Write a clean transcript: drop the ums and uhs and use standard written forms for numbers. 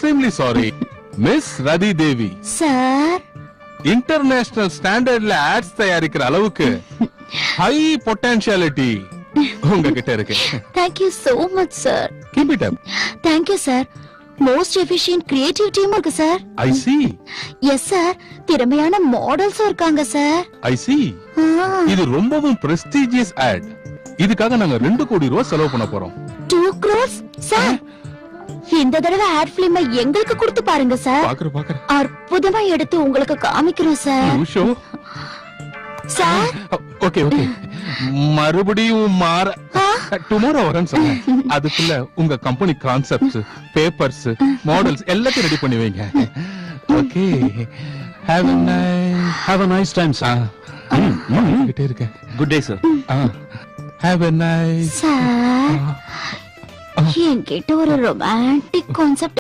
Extremely sorry miss ரதி தேவி. Sir, international ஸ்டாண்டர்ட்ல ads தயாரிக்கிற அளவுக்கு ஹை பொட்டன்ஷியாலிட்டி உங்ககிட்ட இருக்கு. thank you so much sir. Keep it up. thank you sir. Most efficient creative team இருக்கு sir. I see. Yes sir. திறமையான மாடல்ஸும் இருக்காங்க sir. I see. இது ரொம்பவும் பிரஸ்டீஜியஸ் ஆட். இதுக்காக நாங்க 2 கோடி ரூபாய் செலவு பண்ண போறோம். 2 crores சார். இந்த தடவை ஆட் ஃபிலிம் எங்களுக்கு கொடுத்து பாருங்க சார். பாக்குறேன். அற்புதமா எடுத்து உங்களுக்கு காமிக்கிறோம் சார். Show sir. ஓகே. மறுபடியும் டுமாரோ வரேன்னு சொன்னேன். அதுக்குள்ள உங்க கம்பெனி கான்செப்ட்ஸ், பேப்பர்ஸ், மாடல்ஸ் எல்லாத்தையும் ரெடி பண்ணி வைங்க. Okay. Have a nice time, sir. கிட்டே இருக்க. Good day, sir. Have a nice. Sir, என்கிட்ட ஒரு ரொமான்டிக் கான்செப்ட்